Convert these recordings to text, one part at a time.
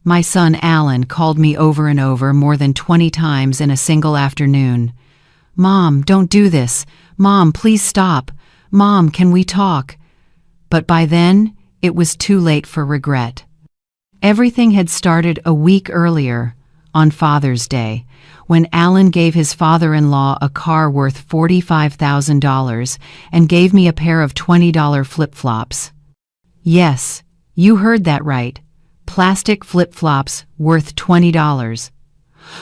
My son Alan called me over and over more than 20 times in a single afternoon. "Mom, don't do this. Mom, please stop. Mom, can we talk?" But by then, it was too late for regret. Everything had started a week earlier, on Father's Day, when Alan gave his father-in-law a car worth $45,000 and gave me a pair of $20 flip-flops. Yes, you heard that right. Plastic flip-flops worth $20.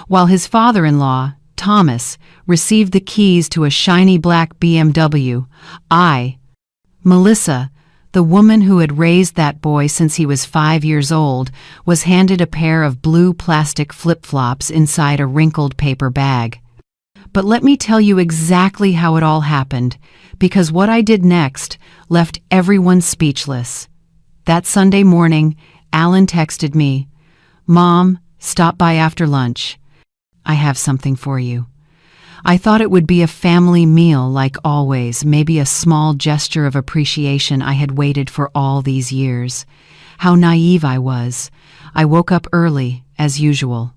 While his father-in-law, Thomas, received the keys to a shiny black BMW, Melissa, the woman who had raised that boy since he was 5 years old, was handed a pair of blue plastic flip-flops inside a wrinkled paper bag. But let me tell you exactly how it all happened, because what I did next left everyone speechless. That Sunday morning, Alan texted me, "Mom, stop by after lunch. I have something for you." I thought it would be a family meal like always, maybe a small gesture of appreciation I had waited for all these years. How naive I was. I woke up early, as usual.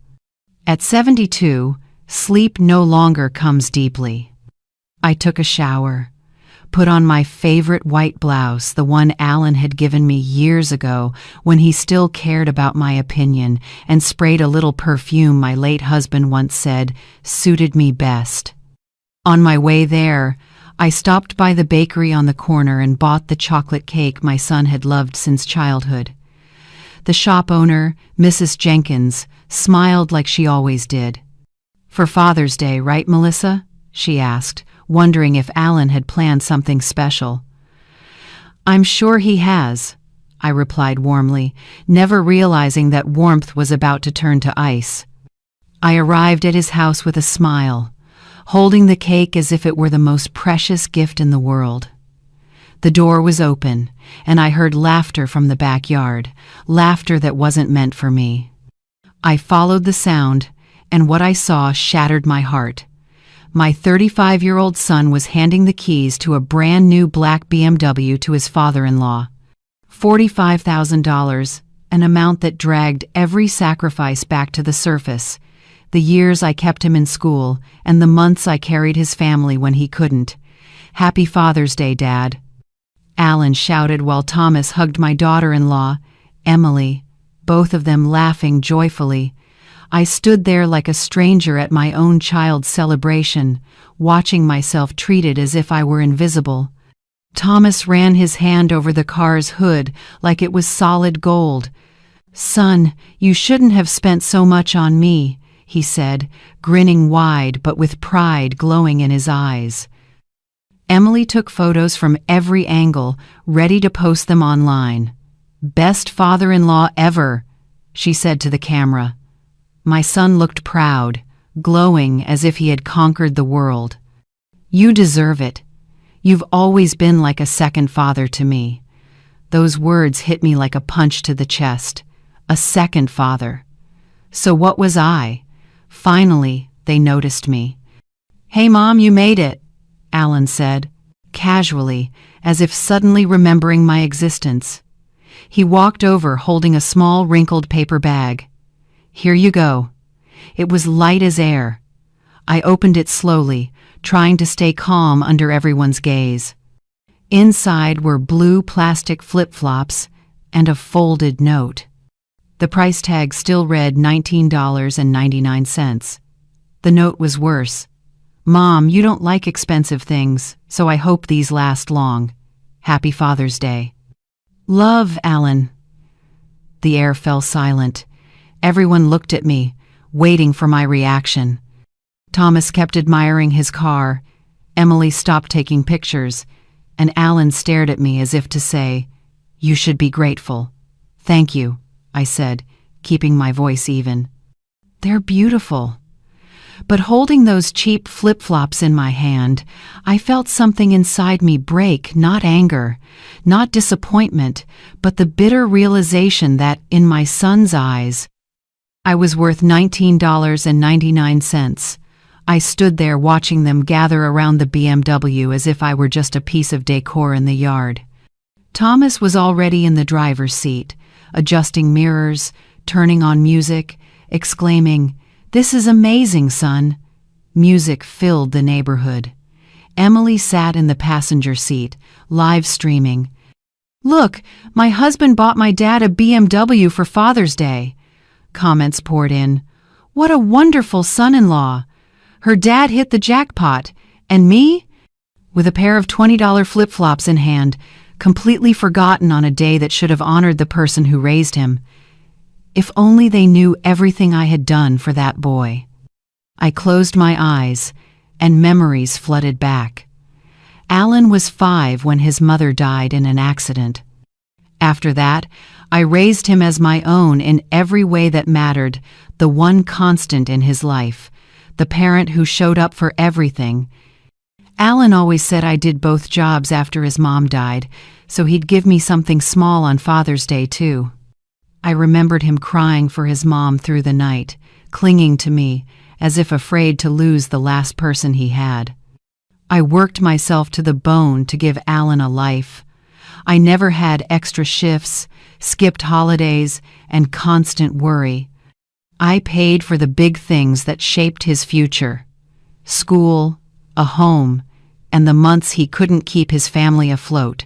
At 72, sleep no longer comes deeply. I took a shower, put on my favorite white blouse, the one Alan had given me years ago when he still cared about my opinion, and sprayed a little perfume my late husband once said suited me best. On my way there, I stopped by the bakery on the corner and bought the chocolate cake my son had loved since childhood. The shop owner, Mrs. Jenkins, smiled like she always did. "For Father's Day, right, Melissa?" she asked, wondering if Alan had planned something special. "I'm sure he has," I replied warmly, never realizing that warmth was about to turn to ice. I arrived at his house with a smile, holding the cake as if it were the most precious gift in the world. The door was open, and I heard laughter from the backyard, laughter that wasn't meant for me. I followed the sound, and what I saw shattered my heart. My 35-year-old son was handing the keys to a brand new black BMW to his father-in-law. $45,000, an amount that dragged every sacrifice back to the surface. The years I kept him in school, and the months I carried his family when he couldn't. "Happy Father's Day, Dad," Alan shouted while Thomas hugged my daughter-in-law, Emily, both of them laughing joyfully. I stood there like a stranger at my own child's celebration, watching myself treated as if I were invisible. Thomas ran his hand over the car's hood like it was solid gold. "Son, you shouldn't have spent so much on me," he said, grinning wide but with pride glowing in his eyes. Emily took photos from every angle, ready to post them online. "Best father-in-law ever," she said to the camera. My son looked proud, glowing as if he had conquered the world. "You deserve it. You've always been like a second father to me." Those words hit me like a punch to the chest. A second father. So what was I? Finally, they noticed me. "Hey Mom, you made it," Alan said, casually, as if suddenly remembering my existence. He walked over holding a small wrinkled paper bag. "Here you go." It was light as air. I opened it slowly, trying to stay calm under everyone's gaze. Inside were blue plastic flip-flops and a folded note. The price tag still read $19.99. The note was worse. "Mom, you don't like expensive things, so I hope these last long. Happy Father's Day." "Love, Alan." The air fell silent. Everyone looked at me, waiting for my reaction. Thomas kept admiring his car, Emily stopped taking pictures, and Alan stared at me as if to say, "You should be grateful." "Thank you," I said, keeping my voice even. "They're beautiful." But holding those cheap flip-flops in my hand, I felt something inside me break, not anger, not disappointment, but the bitter realization that, in my son's eyes, I was worth $19.99. I stood there watching them gather around the BMW as if I were just a piece of decor in the yard. Thomas was already in the driver's seat, adjusting mirrors, turning on music, exclaiming, "This is amazing, son." Music filled the neighborhood. Emily sat in the passenger seat, live streaming. "Look, my husband bought my dad a BMW for Father's Day." Comments poured in. "What a wonderful son-in-law. Her dad hit the jackpot. And me?" With a pair of $20 flip-flops in hand, completely forgotten on a day that should have honored the person who raised him. If only they knew everything I had done for that boy. I closed my eyes, and memories flooded back. Alan was 5 when his mother died in an accident. After that, I raised him as my own in every way that mattered, the one constant in his life, the parent who showed up for everything. Alan always said I did both jobs after his mom died, so he'd give me something small on Father's Day too. I remembered him crying for his mom through the night, clinging to me, as if afraid to lose the last person he had. I worked myself to the bone to give Alan a life. I never had extra shifts, skipped holidays, and constant worry. I paid for the big things that shaped his future: school, a home, and the months he couldn't keep his family afloat.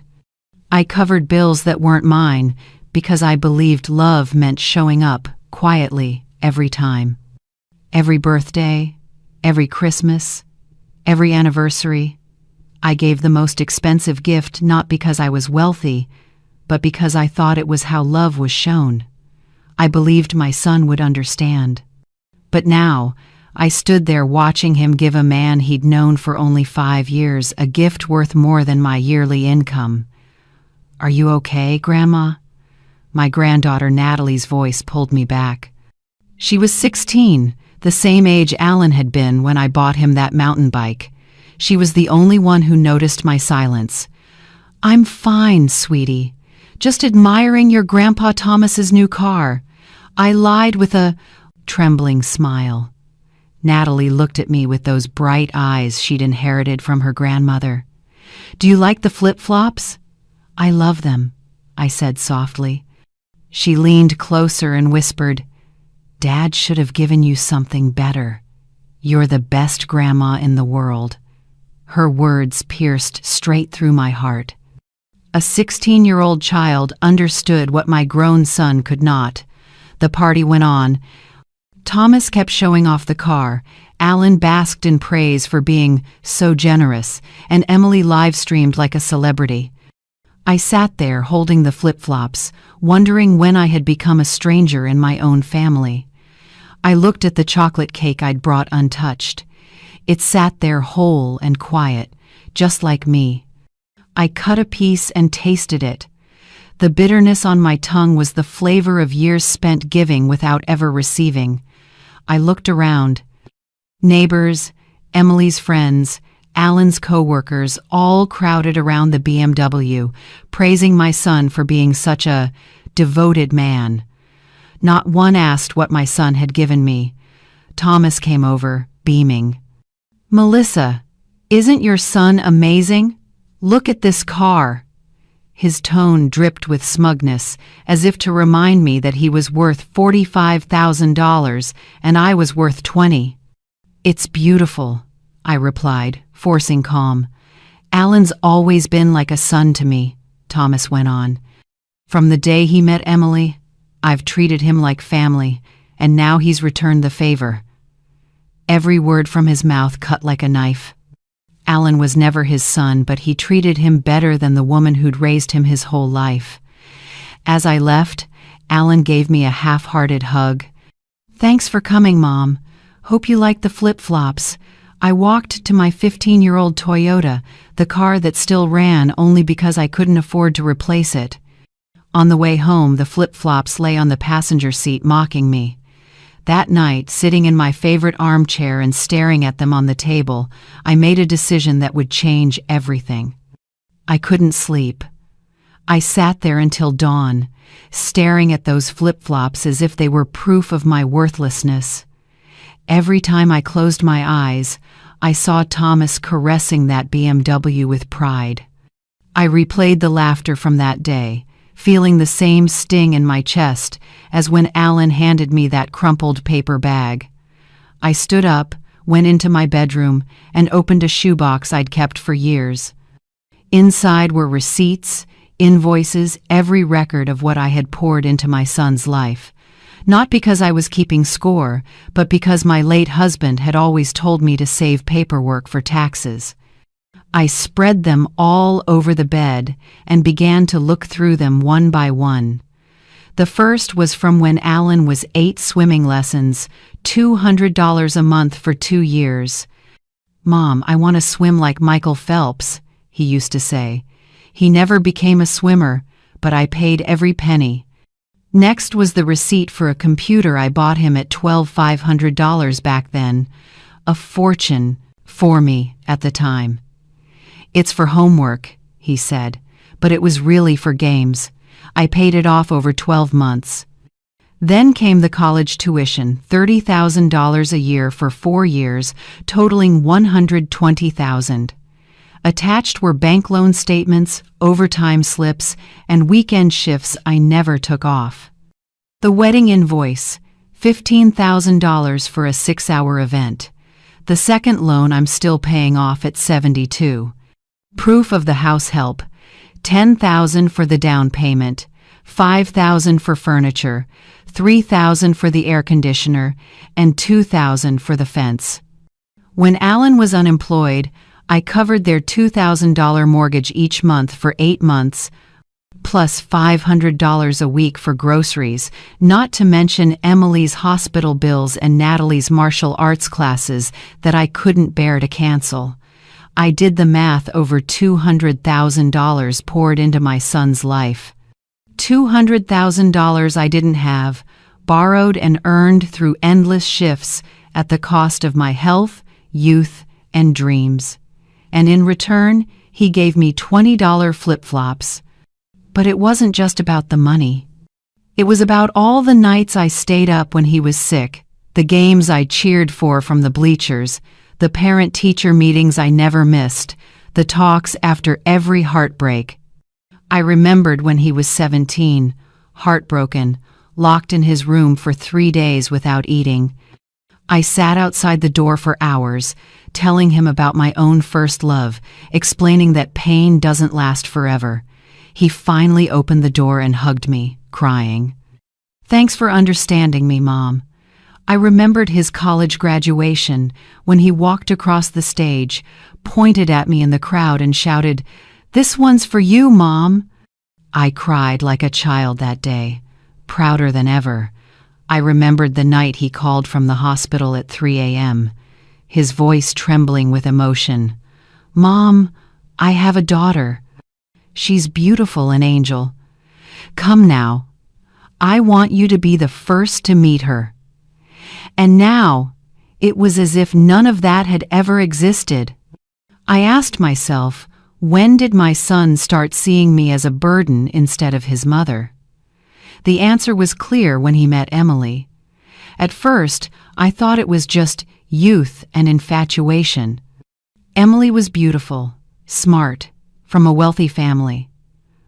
I covered bills that weren't mine because I believed love meant showing up quietly every time. Every birthday, every Christmas, every anniversary, I gave the most expensive gift not because I was wealthy, but because I thought it was how love was shown. I believed my son would understand. But now, I stood there watching him give a man he'd known for only 5 years a gift worth more than my yearly income. "Are you okay, Grandma?" My granddaughter Natalie's voice pulled me back. She was 16, the same age Alan had been when I bought him that mountain bike. She was the only one who noticed my silence. "I'm fine, sweetie. Just admiring your Grandpa Thomas's new car." I lied with a trembling smile. Natalie looked at me with those bright eyes she'd inherited from her grandmother. "Do you like the flip-flops?" "I love them," I said softly. She leaned closer and whispered, "Dad should have given you something better. You're the best grandma in the world." Her words pierced straight through my heart. A 16-year-old child understood what my grown son could not. The party went on. Thomas kept showing off the car. Alan basked in praise for being so generous, and Emily live-streamed like a celebrity. I sat there holding the flip-flops, wondering when I had become a stranger in my own family. I looked at the chocolate cake I'd brought untouched. It sat there whole and quiet, just like me. I cut a piece and tasted it. The bitterness on my tongue was the flavor of years spent giving without ever receiving. I looked around. Neighbors, Emily's friends, Alan's co-workers all crowded around the BMW, praising my son for being such a devoted man. Not one asked what my son had given me. Thomas came over, beaming. "Melissa, isn't your son amazing? Look at this car." His tone dripped with smugness, as if to remind me that he was worth $45,000 and I was worth 20. "It's beautiful," I replied, forcing calm. "Alan's always been like a son to me," Thomas went on. "From the day he met Emily, I've treated him like family, and now he's returned the favor." Every word from his mouth cut like a knife. Alan was never his son, but he treated him better than the woman who'd raised him his whole life. As I left, Alan gave me a half-hearted hug. "Thanks for coming, Mom. Hope you like the flip-flops." I walked to my 15-year-old Toyota, the car that still ran only because I couldn't afford to replace it. On the way home, the flip-flops lay on the passenger seat mocking me. That night, sitting in my favorite armchair and staring at them on the table, I made a decision that would change everything. I couldn't sleep. I sat there until dawn, staring at those flip-flops as if they were proof of my worthlessness. Every time I closed my eyes, I saw Thomas caressing that BMW with pride. I replayed the laughter from that day, feeling the same sting in my chest as when Alan handed me that crumpled paper bag. I stood up, went into my bedroom, and opened a shoebox I'd kept for years. Inside were receipts, invoices, every record of what I had poured into my son's life. Not because I was keeping score, but because my late husband had always told me to save paperwork for taxes. I spread them all over the bed and began to look through them one by one. The first was from when Alan was 8 swimming lessons, $200 a month for 2 years. "Mom, I want to swim like Michael Phelps," he used to say. He never became a swimmer, but I paid every penny. Next was the receipt for a computer I bought him at $12,500 back then. A fortune for me at the time. "It's for homework," he said, but it was really for games. I paid it off over 12 months. Then came the college tuition, $30,000 a year for 4 years, totaling $120,000. Attached were bank loan statements, overtime slips, and weekend shifts I never took off. The wedding invoice, $15,000 for a 6-hour event. The second loan I'm still paying off at 72. Proof of the house help, $10,000 for the down payment, $5,000 for furniture, $3,000 for the air conditioner, and $2,000 for the fence. When Alan was unemployed, I covered their $2,000 mortgage each month for 8 months, plus $500 a week for groceries, not to mention Emily's hospital bills and Natalie's martial arts classes that I couldn't bear to cancel. I did the math. Over $200,000 poured into my son's life. $200,000 I didn't have, borrowed and earned through endless shifts at the cost of my health, youth, and dreams. And in return, he gave me $20 flip-flops. But it wasn't just about the money. It was about all the nights I stayed up when he was sick, the games I cheered for from the bleachers, the parent-teacher meetings I never missed, the talks after every heartbreak. I remembered when he was 17, heartbroken, locked in his room for 3 days without eating. I sat outside the door for hours, telling him about my own first love, explaining that pain doesn't last forever. He finally opened the door and hugged me, crying. "Thanks for understanding me, Mom." I remembered his college graduation when he walked across the stage, pointed at me in the crowd and shouted, "This one's for you, Mom." I cried like a child that day, prouder than ever. I remembered the night he called from the hospital at 3 a.m., his voice trembling with emotion. "Mom, I have a daughter. She's beautiful, an angel. Come now. I want you to be the first to meet her." And now, it was as if none of that had ever existed. I asked myself, when did my son start seeing me as a burden instead of his mother? The answer was clear when he met Emily. At first, I thought it was just youth and infatuation. Emily was beautiful, smart, from a wealthy family.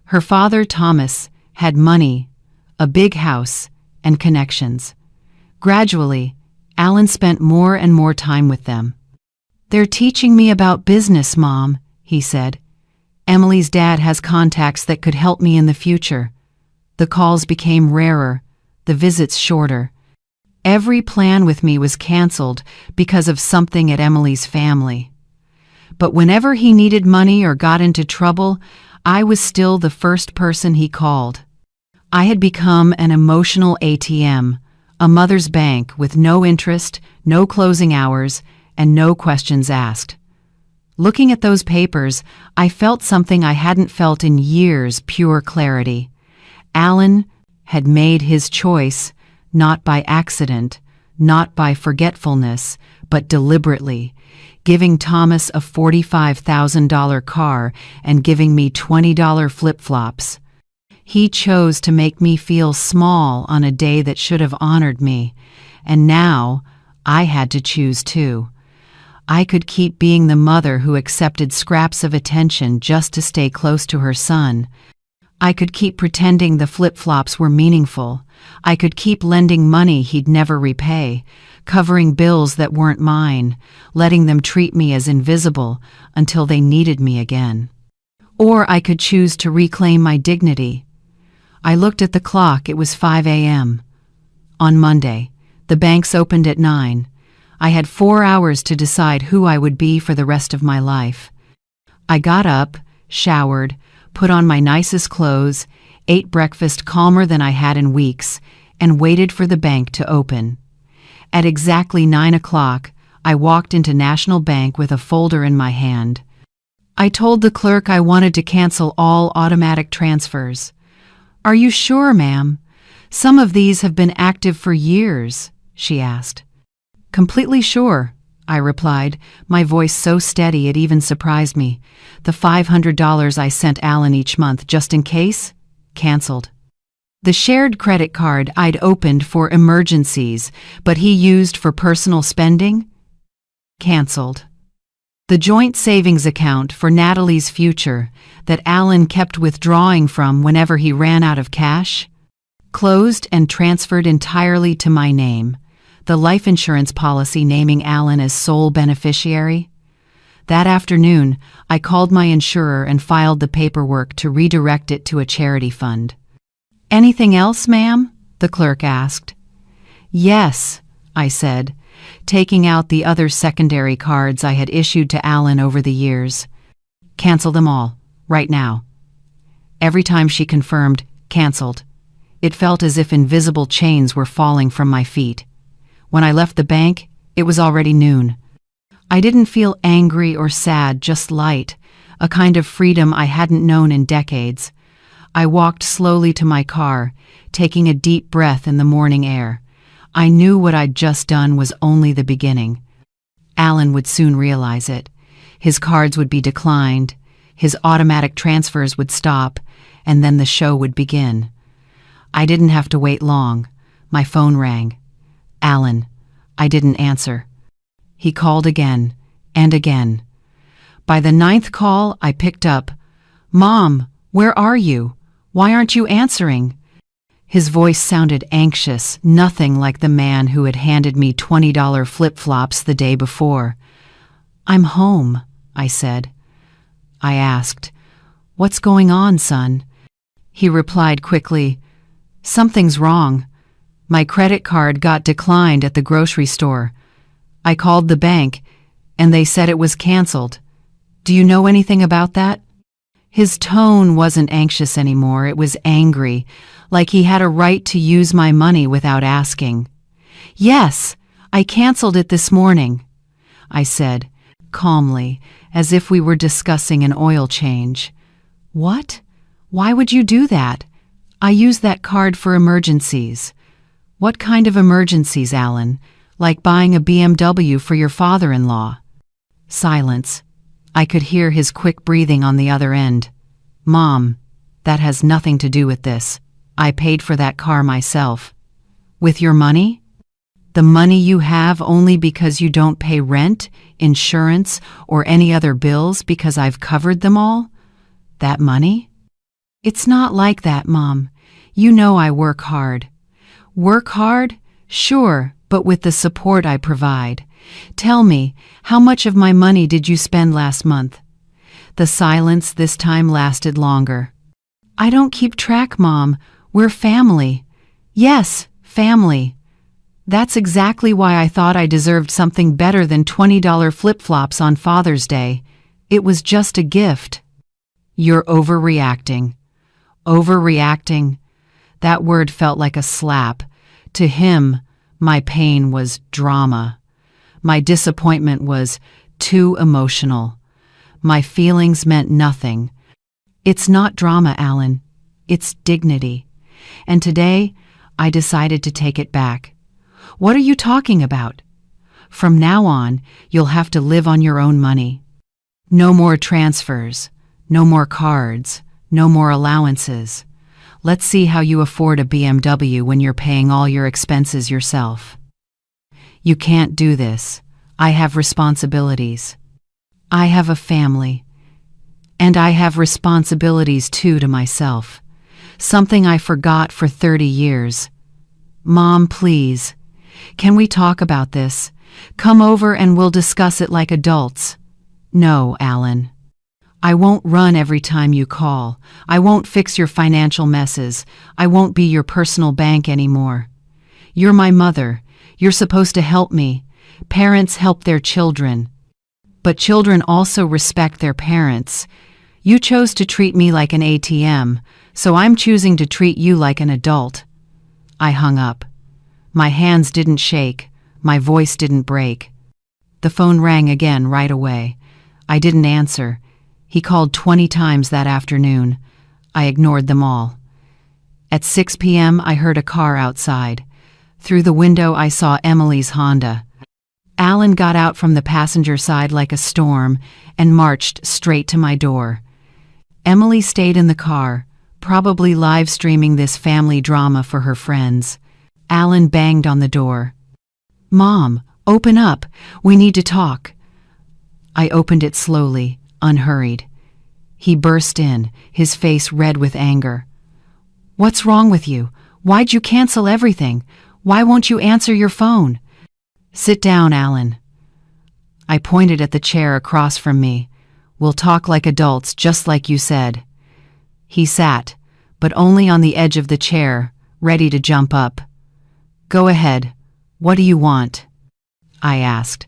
Her father, Thomas, had money, a big house, and connections. Gradually, Alan spent more and more time with them. "They're teaching me about business, Mom," he said. "Emily's dad has contacts that could help me in the future." The calls became rarer, the visits shorter. Every plan with me was canceled because of something at Emily's family. But whenever he needed money or got into trouble, I was still the first person he called. I had become an emotional ATM, a mother's bank with no interest, no closing hours, and no questions asked. Looking at those papers, I felt something I hadn't felt in years: pure clarity. Alan had made his choice, not by accident, not by forgetfulness, but deliberately, giving Thomas a $45,000 car and giving me $20 flip-flops. He chose to make me feel small on a day that should have honored me, and now I had to choose too. I could keep being the mother who accepted scraps of attention just to stay close to her son. I could keep pretending the flip-flops were meaningful. I could keep lending money he'd never repay, covering bills that weren't mine, letting them treat me as invisible until they needed me again. Or I could choose to reclaim my dignity. I looked at the clock. It was 5 a.m. On Monday, the banks opened at 9. I had 4 hours to decide who I would be for the rest of my life. I got up, showered, put on my nicest clothes, ate breakfast calmer than I had in weeks, and waited for the bank to open. At exactly 9 o'clock, I walked into National Bank with a folder in my hand. I told the clerk I wanted to cancel all automatic transfers. "Are you sure, ma'am? Some of these have been active for years," she asked. "Completely sure," I replied, my voice so steady it even surprised me. "The $500 I sent Alan each month just in case? Cancelled. The shared credit card I'd opened for emergencies, but he used for personal spending? Cancelled. The joint savings account for Natalie's future that Alan kept withdrawing from whenever he ran out of cash? Closed and transferred entirely to my name. The life insurance policy naming Alan as sole beneficiary? That afternoon, I called my insurer and filed the paperwork to redirect it to a charity fund. "Anything else, ma'am?" the clerk asked. "Yes," I said, taking out the other secondary cards I had issued to Alan over the years. "Cancel them all, right now." Every time she confirmed, "Cancelled," it felt as if invisible chains were falling from my feet. When I left the bank, it was already noon. I didn't feel angry or sad, just light, a kind of freedom I hadn't known in decades. I walked slowly to my car, taking a deep breath in the morning air. I knew what I'd just done was only the beginning. Alan would soon realize it. His cards would be declined, his automatic transfers would stop, and then the show would begin. I didn't have to wait long. My phone rang. "Alan." I didn't answer. He called again and again. By the 9th call, I picked up. "Mom, where are you? Why aren't you answering?" His voice sounded anxious, nothing like the man who had handed me $20 flip-flops the day before. "I'm home," I said. I asked, "What's going on, son?" He replied quickly, "Something's wrong. My credit card got declined at the grocery store. I called the bank, and they said it was canceled. Do you know anything about that?" His tone wasn't anxious anymore, it was angry, like he had a right to use my money without asking. "Yes, I canceled it this morning," I said, calmly, as if we were discussing an oil change. "What? Why would you do that? I use that card for emergencies." "What kind of emergencies, Alan? Like buying a BMW for your father-in-law?" Silence. I could hear his quick breathing on the other end. "Mom, that has nothing to do with this. I paid for that car myself." "With your money? The money you have only because you don't pay rent, insurance, or any other bills because I've covered them all? That money?" "It's not like that, Mom. You know I work hard." "Work hard? Sure, but with the support I provide. Tell me, how much of my money did you spend last month?" The silence this time lasted longer. "I don't keep track, Mom. We're family." "Yes, family. That's exactly why I thought I deserved something better than $20 flip-flops on Father's Day. It was just a gift." "You're overreacting." Overreacting. That word felt like a slap. To him, my pain was drama. My disappointment was too emotional. My feelings meant nothing. "It's not drama, Alan. It's dignity. And today, I decided to take it back." "What are you talking about?" "From now on, you'll have to live on your own money. No more transfers, no more cards, no more allowances. Let's see how you afford a BMW when you're paying all your expenses yourself." "You can't do this. I have responsibilities. I have a family. And I have responsibilities too to myself." something I forgot for 30 years. Mom, please. Can we talk about this? Come over and we'll discuss it like adults. No, Alan. I won't run every time you call. I won't fix your financial messes. I won't be your personal bank anymore. You're my mother. You're supposed to help me. Parents help their children. But children also respect their parents. You chose to treat me like an ATM, so I'm choosing to treat you like an adult. I hung up. My hands didn't shake. My voice didn't break. The phone rang again right away. I didn't answer. He called 20 times that afternoon. I ignored them all. At 6 p.m., I heard a car outside. Through the window, I saw Emily's Honda. Alan got out from the passenger side like a storm and marched straight to my door. Emily stayed in the car, probably live streaming this family drama for her friends. Alan banged on the door. Mom, open up. We need to talk. I opened it slowly, unhurried. He burst in, his face red with anger. What's wrong with you? Why'd you cancel everything? Why won't you answer your phone? Sit down, Alan. I pointed at the chair across from me. We'll talk like adults, just like you said. He sat, but only on the edge of the chair, ready to jump up. Go ahead. What do you want? I asked.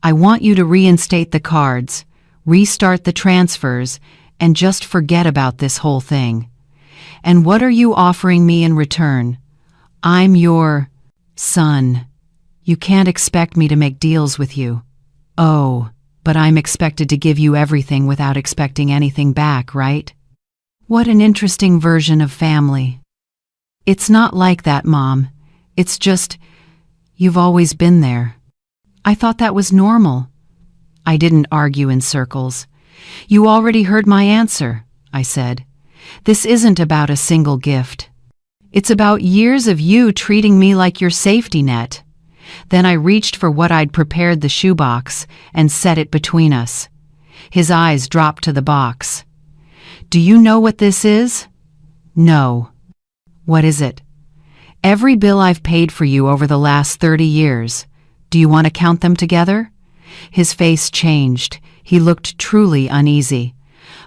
I want you to reinstate the cards, restart the transfers, and just forget about this whole thing. And what are you offering me in return? I'm your son. You can't expect me to make deals with you. Oh, but I'm expected to give you everything without expecting anything back, right? What an interesting version of family. It's not like that, Mom. It's just, you've always been there. I thought that was normal. I didn't argue in circles. You already heard my answer, I said. This isn't about a single gift. It's about years of you treating me like your safety net. Then I reached for what I'd prepared the shoebox and set it between us. His eyes dropped to the box. Do you know what this is? No. What is it? Every bill I've paid for you over the last 30 years. Do you want to count them together? His face changed. He looked truly uneasy.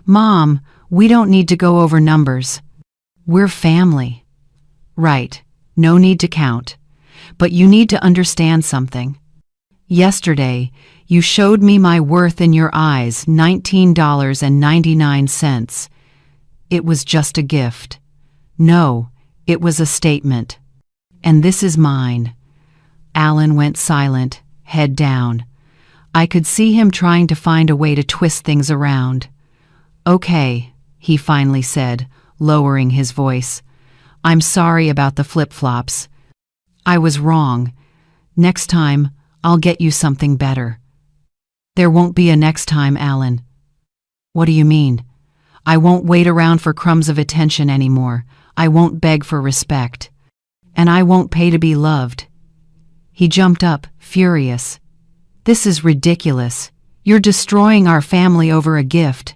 Mom, we don't need to go over numbers. We're family. Right. No need to count. But you need to understand something. Yesterday, you showed me my worth in your eyes, $19.99. It was just a gift. No, it was a statement. And this is mine. Alan went silent, head down. I could see him trying to find a way to twist things around. Okay, he finally said, lowering his voice. I'm sorry about the flip-flops. I was wrong. Next time, I'll get you something better. There won't be a next time, Alan. What do you mean? I won't wait around for crumbs of attention anymore. I won't beg for respect. And I won't pay to be loved. He jumped up, furious. This is ridiculous. You're destroying our family over a gift.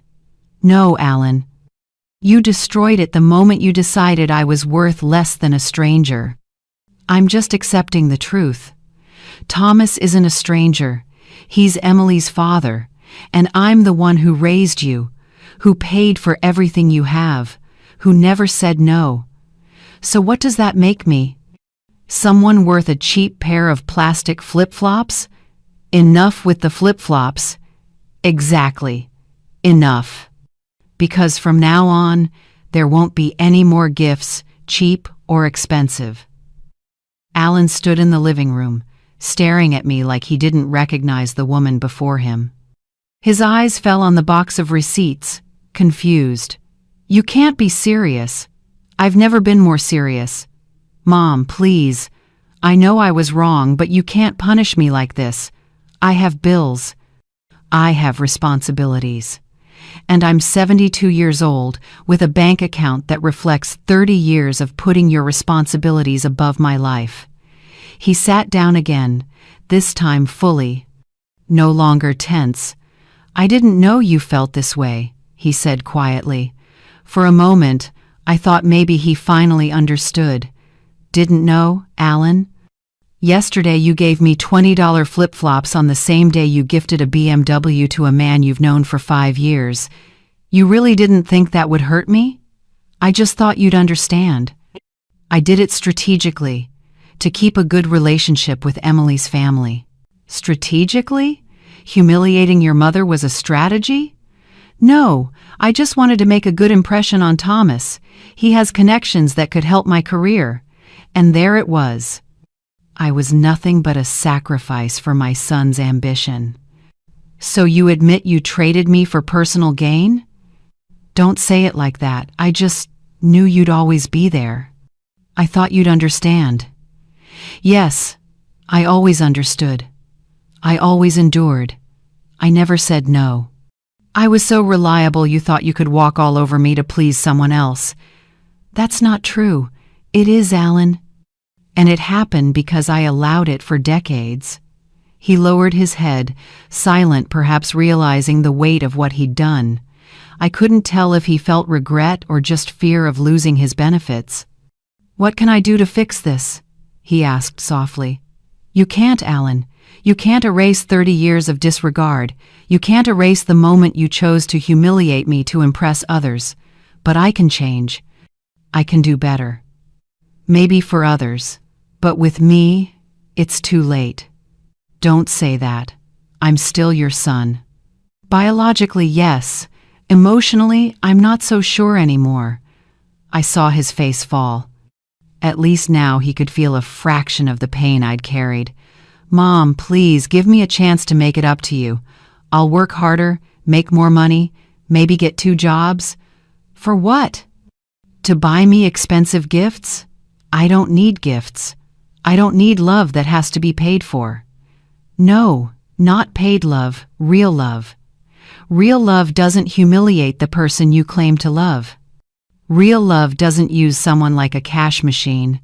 No, Alan. You destroyed it the moment you decided I was worth less than a stranger. I'm just accepting the truth. Thomas isn't a stranger. He's Emily's father, and I'm the one who raised you, who paid for everything you have, who never said no. So what does that make me? Someone worth a cheap pair of plastic flip-flops? Enough with the flip-flops. Exactly. Enough. Because from now on, there won't be any more gifts, cheap or expensive. Alan stood in the living room, staring at me like he didn't recognize the woman before him. His eyes fell on the box of receipts, confused. You can't be serious. I've never been more serious. Mom, please. I know I was wrong, but you can't punish me like this. I have bills. I have responsibilities. And I'm 72 years old with a bank account that reflects 30 years of putting your responsibilities above my life. He sat down again, this time fully, no longer tense. I didn't know you felt this way, he said quietly. For a moment, I thought maybe he finally understood. Didn't know, Alan? Yesterday you gave me $20 flip-flops on the same day you gifted a BMW to a man you've known for 5 years. You really didn't think that would hurt me? I just thought you'd understand. I did it strategically, to keep a good relationship with Emily's family. Strategically? Humiliating your mother was a strategy? No, I just wanted to make a good impression on Thomas. He has connections that could help my career. And there it was. I was nothing but a sacrifice for my son's ambition. So you admit you traded me for personal gain? Don't say it like that. I just knew you'd always be there. I thought you'd understand. Yes, I always understood. I always endured. I never said no. I was so reliable you thought you could walk all over me to please someone else. That's not true. It is, Alan. And it happened because I allowed it for decades. He lowered his head, silent, perhaps realizing the weight of what he'd done. I couldn't tell if he felt regret or just fear of losing his benefits. What can I do to fix this? He asked softly. You can't, Alan. You can't erase 30 years of disregard. You can't erase the moment you chose to humiliate me to impress others. But I can change. I can do better. Maybe for others. But with me, it's too late. Don't say that. I'm still your son. Biologically, yes. Emotionally, I'm not so sure anymore. I saw his face fall. At least now he could feel a fraction of the pain I'd carried. Mom, please give me a chance to make it up to you. I'll work harder, make more money, maybe get 2 jobs. For what? To buy me expensive gifts? I don't need gifts. I don't need love that has to be paid for. No, not paid love, real love. Real love doesn't humiliate the person you claim to love. Real love doesn't use someone like a cash machine.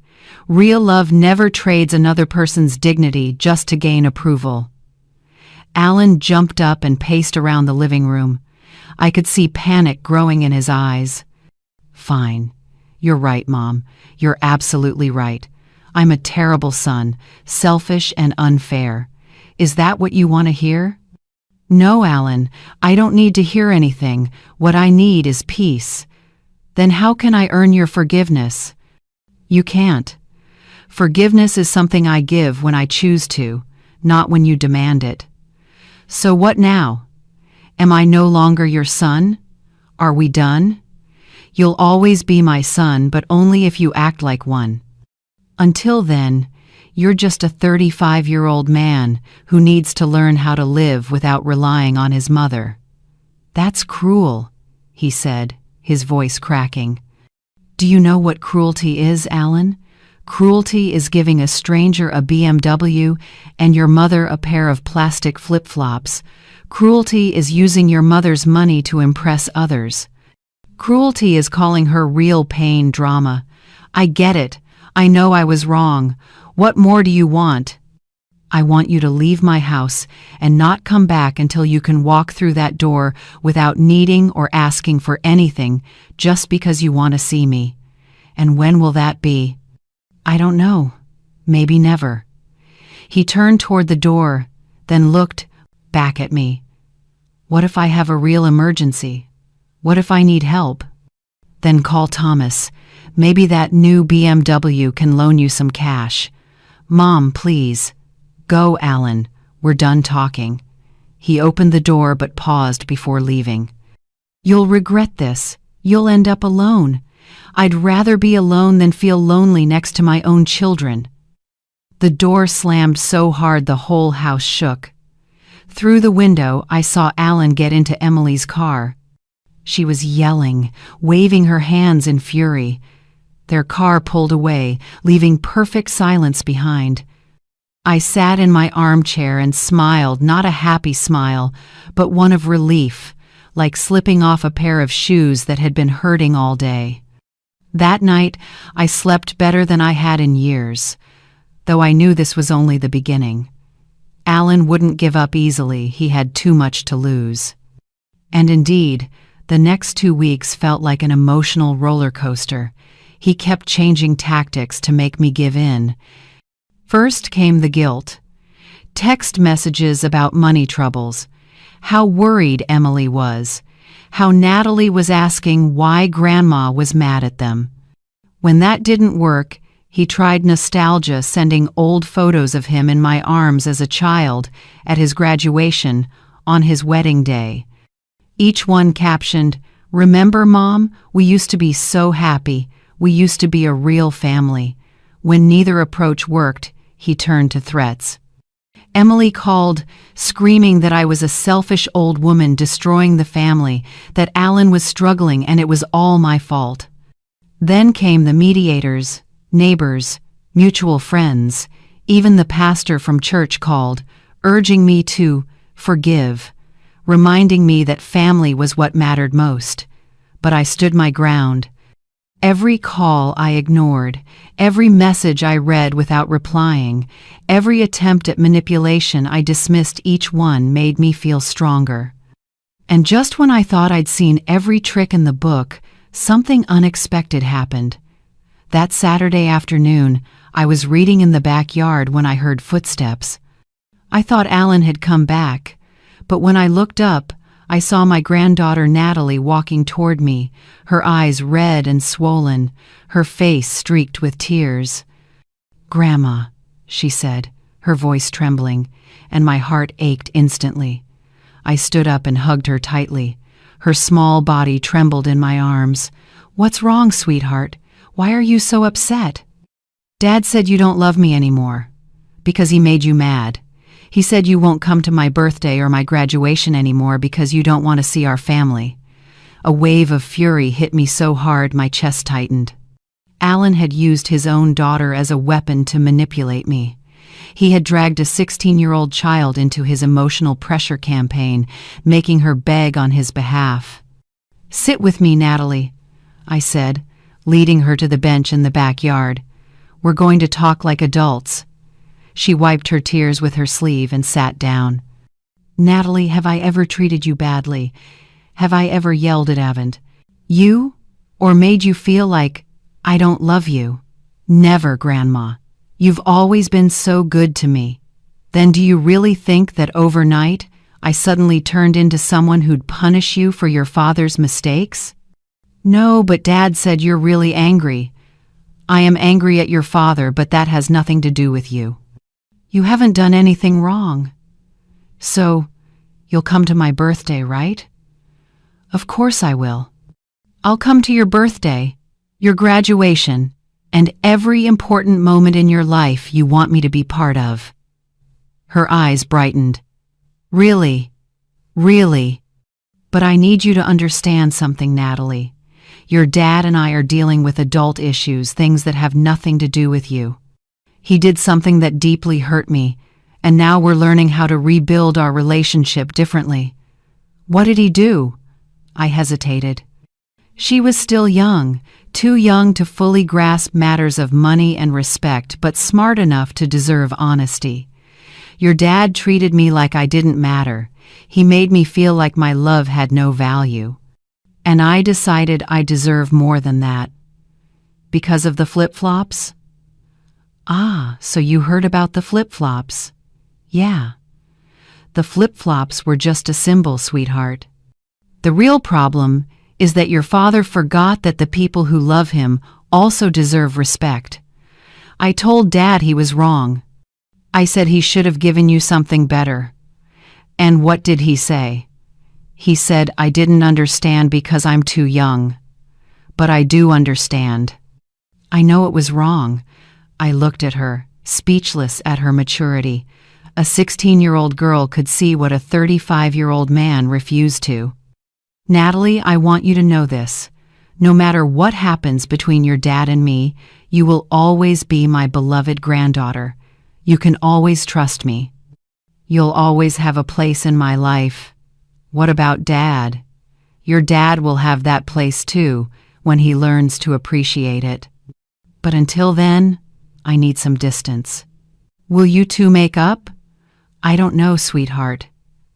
Real love never trades another person's dignity just to gain approval. Alan jumped up and paced around the living room. I could see panic growing in his eyes. Fine. You're right, Mom. You're absolutely right. I'm a terrible son, selfish and unfair. Is that what you want to hear? No, Alan. I don't need to hear anything. What I need is peace. Then how can I earn your forgiveness? You can't. Forgiveness is something I give when I choose to, not when you demand it. So what now? Am I no longer your son? Are we done? You'll always be my son, but only if you act like one. Until then, you're just a 35-year-old man who needs to learn how to live without relying on his mother. That's cruel, he said, his voice cracking. Do you know what cruelty is, Alan? Cruelty is giving a stranger a BMW and your mother a pair of plastic flip-flops. Cruelty is using your mother's money to impress others. Cruelty is calling her real pain drama. I get it. I know I was wrong. What more do you want? I want you to leave my house and not come back until you can walk through that door without needing or asking for anything just because you want to see me. And when will that be? I don't know. Maybe never. He turned toward the door, then looked back at me. What if I have a real emergency? What if I need help? Then call Thomas. Maybe that new BMW can loan you some cash. Mom, please. Go, Alan. We're done talking. He opened the door but paused before leaving. You'll regret this. You'll end up alone. I'd rather be alone than feel lonely next to my own children. The door slammed so hard the whole house shook. Through the window, I saw Alan get into Emily's car. She was yelling, waving her hands in fury. Their car pulled away, leaving perfect silence behind. I sat in my armchair and smiled, not a happy smile, but one of relief, like slipping off a pair of shoes that had been hurting all day. That night, I slept better than I had in years, though I knew this was only the beginning. Alan wouldn't give up easily. He had too much to lose. And indeed, The next 2 weeks felt like an emotional roller coaster. He kept changing tactics to make me give in. First came the guilt. Text messages about money troubles. How worried Emily was. How Natalie was asking why Grandma was mad at them. When that didn't work, he tried nostalgia, sending old photos of him in my arms as a child, at his graduation, on his wedding day. Each one captioned, "Remember, Mom? We used to be so happy. We used to be a real family." When neither approach worked, he turned to threats. Emily called, screaming that I was a selfish old woman destroying the family, that Alan was struggling and it was all my fault. Then came the mediators, neighbors, mutual friends. Even the pastor from church called, urging me to forgive, reminding me that family was what mattered most. But I stood my ground. Every call I ignored, every message I read without replying, every attempt at manipulation I dismissed. Each one made me feel stronger. And just when I thought I'd seen every trick in the book, something unexpected happened. That Saturday afternoon, I was reading in the backyard when I heard footsteps. I thought Alan had come back, but when I looked up, I saw my granddaughter Natalie walking toward me, her eyes red and swollen, her face streaked with tears. "Grandma," she said, her voice trembling, and my heart ached instantly. I stood up and hugged her tightly. Her small body trembled in my arms. "What's wrong, sweetheart? Why are you so upset?" "Dad said you don't love me anymore, because he made you mad. He said you won't come to my birthday or my graduation anymore because you don't want to see our family." A wave of fury hit me so hard my chest tightened. Alan had used his own daughter as a weapon to manipulate me. He had dragged a 16-year-old child into his emotional pressure campaign, making her beg on his behalf. "Sit with me, Natalie," I said, leading her to the bench in the backyard. "We're going to talk like adults." She wiped her tears with her sleeve and sat down. "Natalie, have I ever treated you badly? Have I ever yelled at Avent? You? Or made you feel like I don't love you?" "Never, Grandma. You've always been so good to me." "Then do you really think that overnight I suddenly turned into someone who'd punish you for your father's mistakes?" "No, but Dad said you're really angry." "I am angry at your father, but that has nothing to do with you. You haven't done anything wrong. So, you'll come to my birthday, right?" "Of course I will. I'll come to your birthday, your graduation, and every important moment in your life you want me to be part of." Her eyes brightened. "Really? Really? But I need you to understand something, Natalie. Your dad and I are dealing with adult issues, things that have nothing to do with you. He did something that deeply hurt me, and now we're learning how to rebuild our relationship differently." "What did he do?" I hesitated. She was still young, too young to fully grasp matters of money and respect, but smart enough to deserve honesty. "Your dad treated me like I didn't matter. He made me feel like my love had no value. And I decided I deserve more than that." "Because of the flip-flops?" "Ah, so you heard about the flip-flops?" "Yeah. The flip-flops were just a symbol, sweetheart. The real problem is that your father forgot that the people who love him also deserve respect. I told Dad he was wrong. I said he should have given you something better. And what did he say? He said I didn't understand because I'm too young. But I do understand." I know it was wrong. I looked at her, speechless at her maturity. A 16-year-old girl could see what a 35-year-old man refused to. "Natalie, I want you to know this. No matter what happens between your dad and me, you will always be my beloved granddaughter. You can always trust me. You'll always have a place in my life." "What about Dad?" "Your dad will have that place too, when he learns to appreciate it. But until then, I need some distance." "Will you two make up?" "I don't know, sweetheart.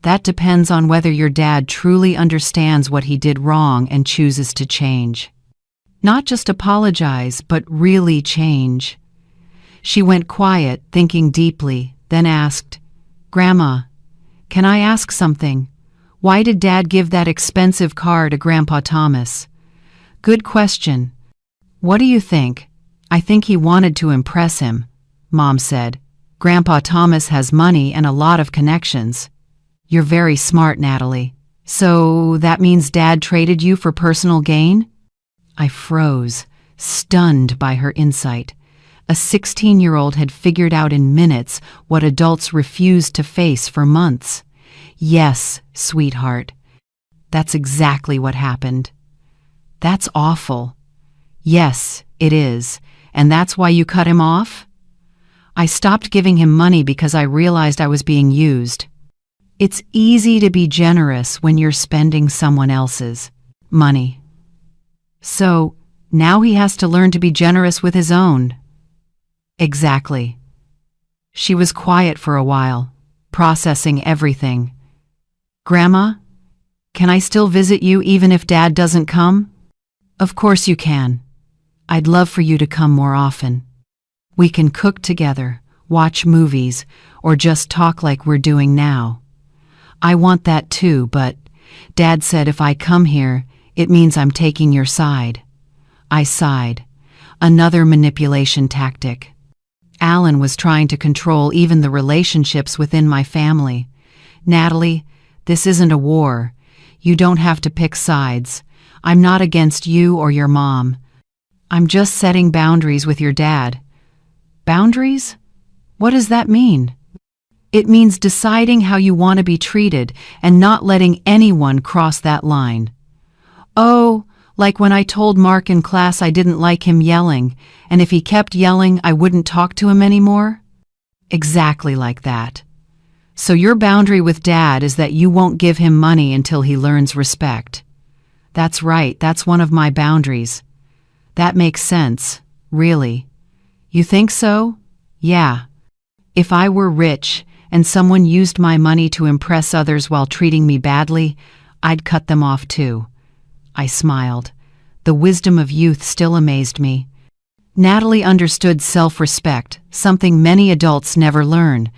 That depends on whether your dad truly understands what he did wrong and chooses to change. Not just apologize, but really change. She went quiet, thinking deeply, then asked, "Grandma, can I ask something? Why did Dad give that expensive car to Grandpa Thomas?" "Good question. What do you think?" "I think he wanted to impress him," Mom said. "Grandpa Thomas has money and a lot of connections." "You're very smart, Natalie. So that means Dad traded you for personal gain?" I froze, stunned by her insight. A 16-year-old had figured out in minutes what adults refused to face for months. "Yes, sweetheart. That's exactly what happened." "That's awful." "Yes, it is. And that's why you cut him off?" "I stopped giving him money because I realized I was being used." It's easy to be generous when you're spending someone else's money. So, now he has to learn to be generous with his own. Exactly. She was quiet for a while, processing everything. "Grandma, can I still visit you even if Dad doesn't come?" "Of course you can. I'd love for you to come more often. We can cook together, watch movies, or just talk like we're doing now." "I want that too, but Dad said if I come here, it means I'm taking your side." I sighed. Another manipulation tactic. Alan was trying to control even the relationships within my family. "Natalie, this isn't a war. You don't have to pick sides. I'm not against you or your mom. I'm just setting boundaries with your dad." "Boundaries? What does that mean?" "It means deciding how you want to be treated and not letting anyone cross that line." "Oh, like when I told Mark in class I didn't like him yelling, and if he kept yelling I wouldn't talk to him anymore?" Exactly like that. "So your boundary with Dad is that you won't give him money until he learns respect." "That's right, that's one of my boundaries." "That makes sense, really." "You think so?" "Yeah. If I were rich and someone used my money to impress others while treating me badly, I'd cut them off too." I smiled. The wisdom of youth still amazed me. Natalie understood self-respect, something many adults never learn.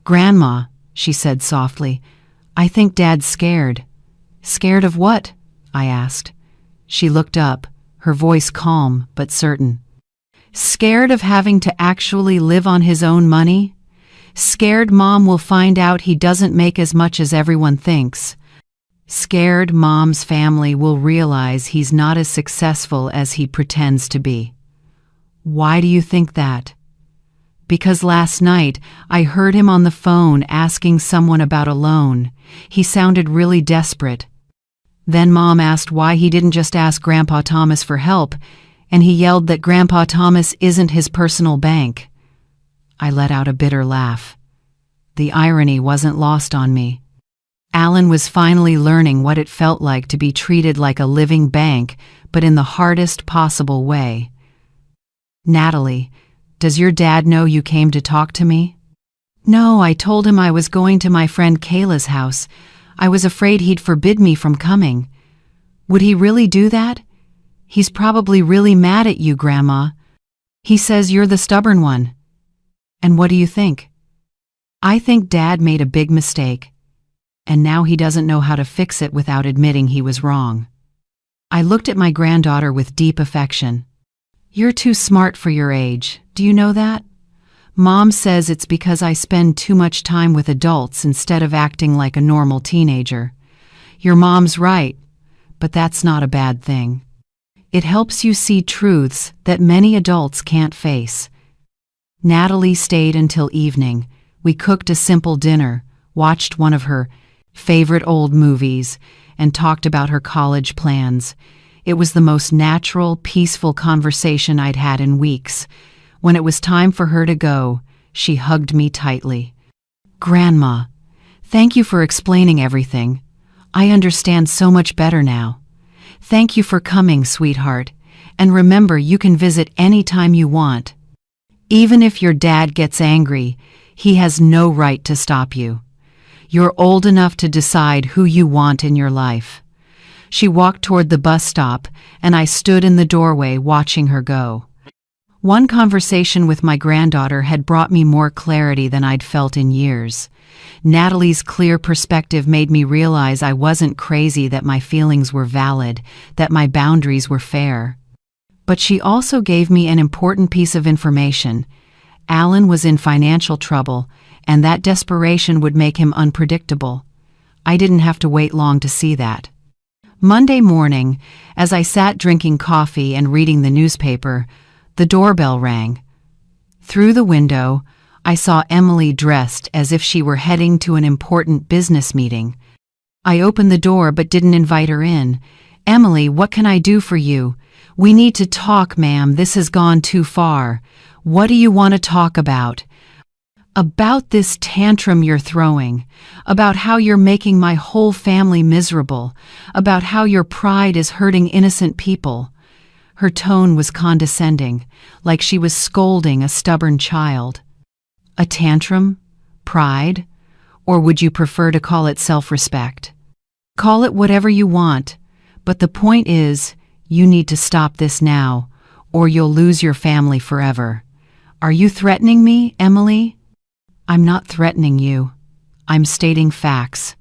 "Grandma," she said softly, "I think Dad's scared." "Scared of what?" I asked. She looked up, her voice calm but certain. "Scared of having to actually live on his own money? Scared Mom will find out he doesn't make as much as everyone thinks. Scared Mom's family will realize he's not as successful as he pretends to be." "Why do you think that?" "Because last night I heard him on the phone asking someone about a loan. He sounded really desperate. Then Mom asked why he didn't just ask Grandpa Thomas for help, and he yelled that Grandpa Thomas isn't his personal bank." I let out a bitter laugh. The irony wasn't lost on me. Alan was finally learning what it felt like to be treated like a living bank, but in the hardest possible way. "Natalie, does your dad know you came to talk to me?" "No, I told him I was going to my friend Kayla's house. I was afraid he'd forbid me from coming." "Would he really do that?" "He's probably really mad at you, Grandma. He says you're the stubborn one." "And what do you think?" "I think Dad made a big mistake, and now he doesn't know how to fix it without admitting he was wrong." I looked at my granddaughter with deep affection. "You're too smart for your age. Do you know that? Mom says it's because I spend too much time with adults instead of acting like a normal teenager. Your mom's right, but that's not a bad thing. It helps you see truths that many adults can't face." Natalie stayed until evening. We cooked a simple dinner, watched one of her favorite old movies, and talked about her college plans. It was the most natural, peaceful conversation I'd had in weeks. When it was time for her to go, she hugged me tightly. "Grandma, thank you for explaining everything. I understand so much better now. Thank you for coming, sweetheart. And remember, you can visit any time you want. Even if your dad gets angry, he has no right to stop you. You're old enough to decide who you want in your life." She walked toward the bus stop, and I stood in the doorway watching her go. One conversation with my granddaughter had brought me more clarity than I'd felt in years. Natalie's clear perspective made me realize I wasn't crazy, that my feelings were valid, that my boundaries were fair. But she also gave me an important piece of information. Alan was in financial trouble, and that desperation would make him unpredictable. I didn't have to wait long to see that. Monday morning, as I sat drinking coffee and reading the newspaper, the doorbell rang. Through the window, I saw Emily dressed as if she were heading to an important business meeting. I opened the door but didn't invite her in. "Emily, what can I do for you?" "We need to talk, ma'am. This has gone too far." "What do you want to talk about?" "About this tantrum you're throwing, about how you're making my whole family miserable, about how your pride is hurting innocent people." Her tone was condescending, like she was scolding a stubborn child. A tantrum? Pride? Or would you prefer to call it self-respect? Call it whatever you want, but the point is, you need to stop this now, or you'll lose your family forever. Are you threatening me, Emily? I'm not threatening you. I'm stating facts.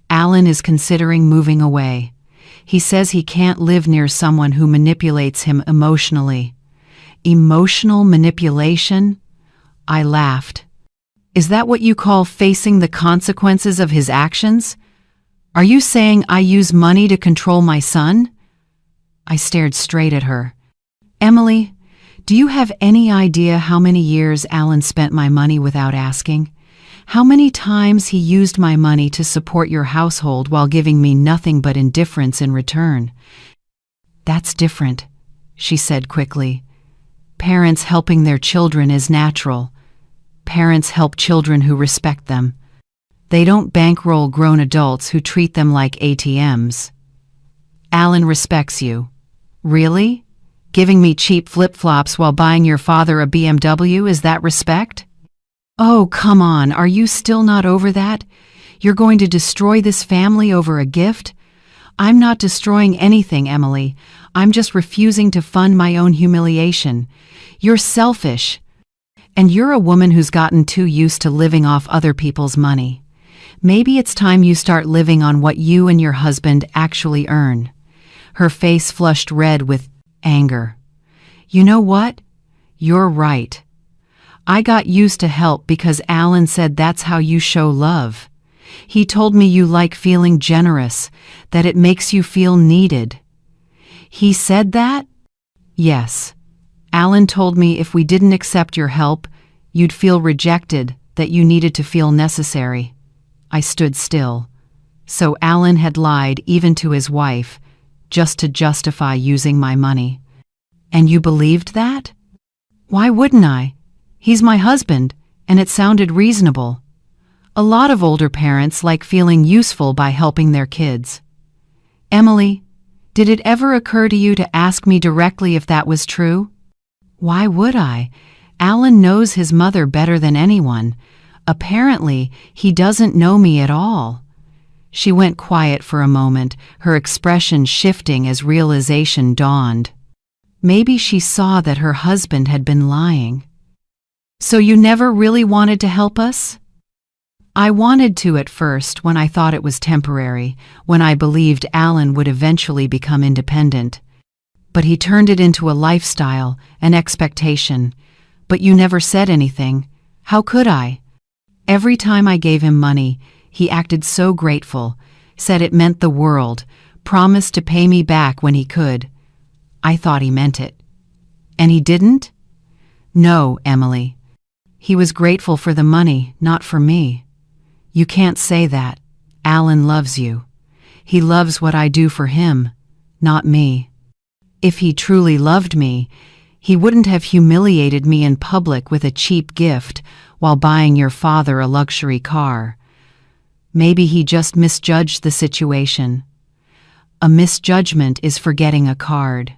Alan is considering moving away. He says he can't live near someone who manipulates him emotionally. Emotional manipulation? I laughed. Is that what you call facing the consequences of his actions? Are you saying I use money to control my son? I stared straight at her. Emily, do you have any idea how many years Alan spent my money without asking? How many times he used my money to support your household while giving me nothing but indifference in return? That's different, she said quickly. Parents helping their children is natural. Parents help children who respect them. They don't bankroll grown adults who treat them like ATMs. Alan respects you. Really? Giving me cheap flip-flops while buying your father a BMW, is that respect? Oh, come on, are you still not over that? You're going to destroy this family over a gift? I'm not destroying anything, Emily. I'm just refusing to fund my own humiliation. You're selfish. And you're a woman who's gotten too used to living off other people's money. Maybe it's time you start living on what you and your husband actually earn. Her face flushed red with anger. You know what? You're right. I got used to help because Alan said that's how you show love. He told me you like feeling generous, that it makes you feel needed. He said that? Yes. Alan told me if we didn't accept your help, you'd feel rejected, that you needed to feel necessary. I stood still. So Alan had lied even to his wife, just to justify using my money. And you believed that? Why wouldn't I? He's my husband, and it sounded reasonable. A lot of older parents like feeling useful by helping their kids. Emily, did it ever occur to you to ask me directly if that was true? Why would I? Alan knows his mother better than anyone. Apparently, he doesn't know me at all. She went quiet for a moment, her expression shifting as realization dawned. Maybe she saw that her husband had been lying. So you never really wanted to help us? I wanted to at first when I thought it was temporary, when I believed Alan would eventually become independent. But he turned it into a lifestyle, an expectation. But you never said anything. How could I? Every time I gave him money, he acted so grateful, said it meant the world, promised to pay me back when he could. I thought he meant it. And he didn't? No, Emily. He was grateful for the money, not for me. You can't say that. Alan loves you. He loves what I do for him, not me. If he truly loved me, he wouldn't have humiliated me in public with a cheap gift while buying your father a luxury car. Maybe he just misjudged the situation. A misjudgment is forgetting a card.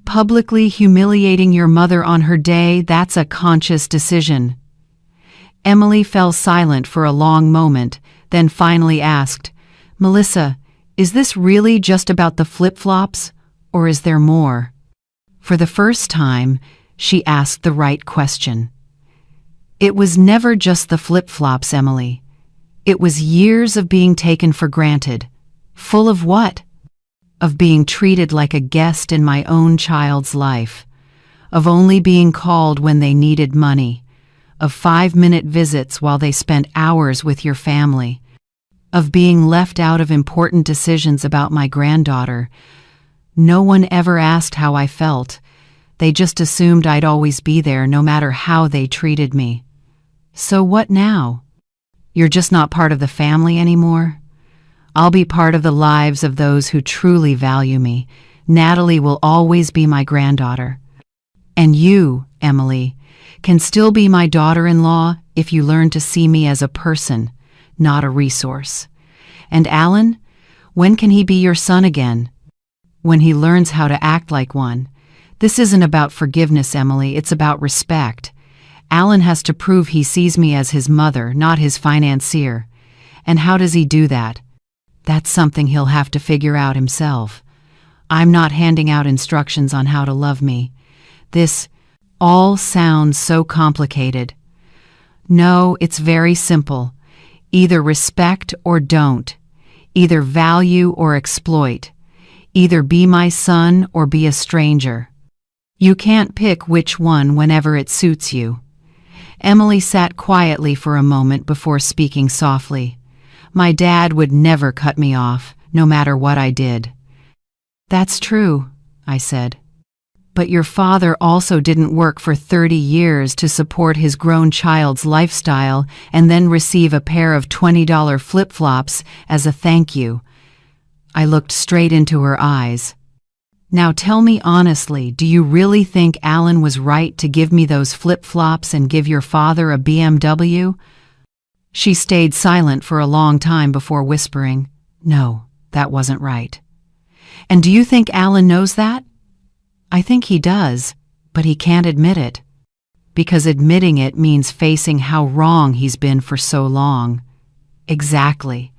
Publicly humiliating your mother on her day, that's a conscious decision. Emily fell silent for a long moment, then finally asked, "Melissa, is this really just about the flip-flops, or is there more?" For the first time, she asked the right question. "It was never just the flip-flops, Emily. It was years of being taken for granted. Full of what? Of being treated like a guest in my own child's life. Of only being called when they needed money. Of 5-minute visits while they spent hours with your family. Of being left out of important decisions about my granddaughter. No one ever asked how I felt. They just assumed I'd always be there no matter how they treated me. So what now? You're just not part of the family anymore? I'll be part of the lives of those who truly value me. Natalie will always be my granddaughter. And you, Emily, can still be my daughter-in-law if you learn to see me as a person, not a resource. And Alan, when can he be your son again? When he learns how to act like one. This isn't about forgiveness, Emily, it's about respect. Alan has to prove he sees me as his mother, not his financier. And how does he do that? That's something he'll have to figure out himself. I'm not handing out instructions on how to love me. This all sounds so complicated. No, it's very simple. Either respect or don't. Either value or exploit. Either be my son or be a stranger. You can't pick which one whenever it suits you. Emily sat quietly for a moment before speaking softly. My dad would never cut me off, no matter what I did. That's true, I said. But your father also didn't work for 30 years to support his grown child's lifestyle and then receive a pair of $20 flip-flops as a thank you. I looked straight into her eyes. Now tell me honestly, do you really think Alan was right to give me those flip-flops and give your father a BMW? She stayed silent for a long time before whispering, "No, that wasn't right." "And do you think Alan knows that?" "I think he does, but he can't admit it. Because admitting it means facing how wrong he's been for so long." "Exactly.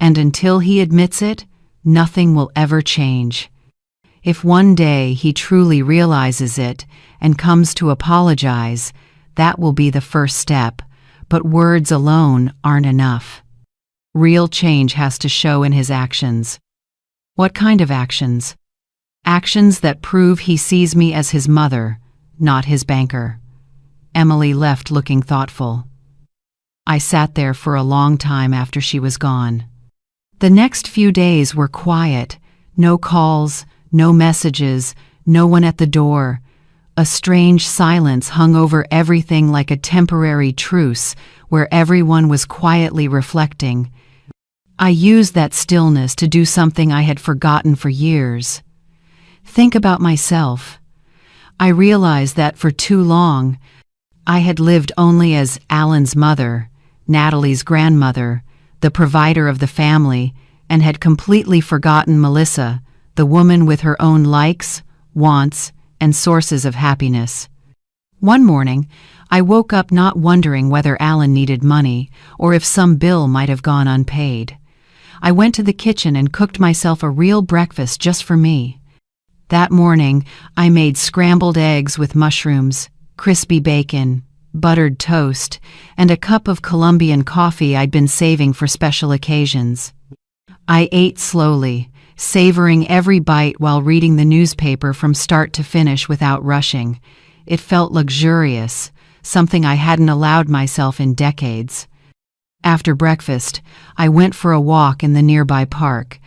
And until he admits it, nothing will ever change. If one day he truly realizes it and comes to apologize, that will be the first step, but words alone aren't enough. Real change has to show in his actions." "What kind of actions?" "Actions that prove he sees me as his mother, not his banker." Emily left looking thoughtful. I sat there for a long time after she was gone. The next few days were quiet. No calls, no messages, no one at the door. A strange silence hung over everything like a temporary truce where everyone was quietly reflecting. I used that stillness to do something I had forgotten for years. Think about myself. I realized that for too long, I had lived only as Alan's mother, Natalie's grandmother, the provider of the family, and had completely forgotten Melissa, the woman with her own likes, wants, and sources of happiness. One morning, I woke up not wondering whether Alan needed money or if some bill might have gone unpaid. I went to the kitchen and cooked myself a real breakfast just for me. That morning, I made scrambled eggs with mushrooms, crispy bacon, buttered toast, and a cup of Colombian coffee I'd been saving for special occasions. I ate slowly, savoring every bite while reading the newspaper from start to finish without rushing. It felt luxurious, something I hadn't allowed myself in decades. After breakfast, I went for a walk in the nearby park.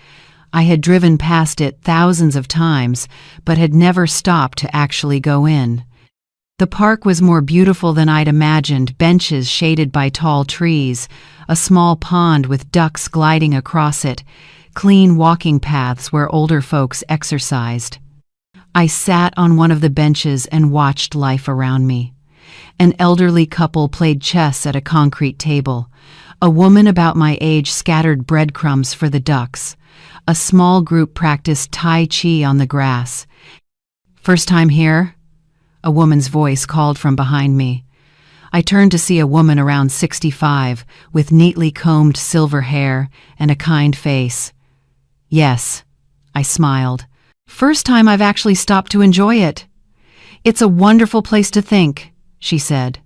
I had driven past it thousands of times, but had never stopped to actually go in. The park was more beautiful than I'd imagined, benches shaded by tall trees, a small pond with ducks gliding across it, clean walking paths where older folks exercised. I sat on one of the benches and watched life around me. An elderly couple played chess at a concrete table. A woman about my age scattered breadcrumbs for the ducks. A small group practiced Tai Chi on the grass. "First time here?" A woman's voice called from behind me. I turned to see a woman around 65, with neatly combed silver hair and a kind face. Yes, I smiled. First time I've actually stopped to enjoy it. It's a wonderful place to think, she said.